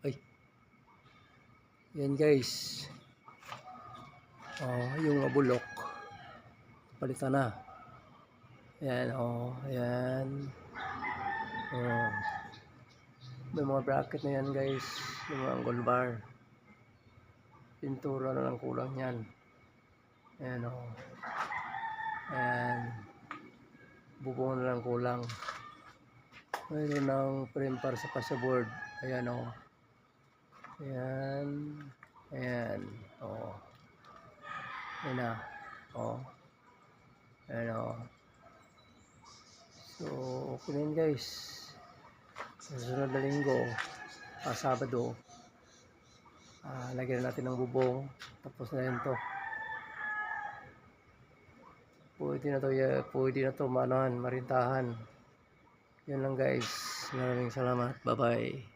Ay, yan guys. Yung bulok. Palitan na. Yan, yan. May mga bracket na yan guys. Yung mga angle bar. Pintura na lang kulang yan. Ayan, ayan. Bubong na lang kulang. Mayroon ng frame para sa passport. Ayan, ayan. Ayan, ayan na. Ayan, so, okay na yun guys. Sa susunod na linggo, Sabado, lagyan natin ng bubong. Tapos na yun to. Pwede na to marintahan. Yun lang guys. Maraming salamat. Bye bye.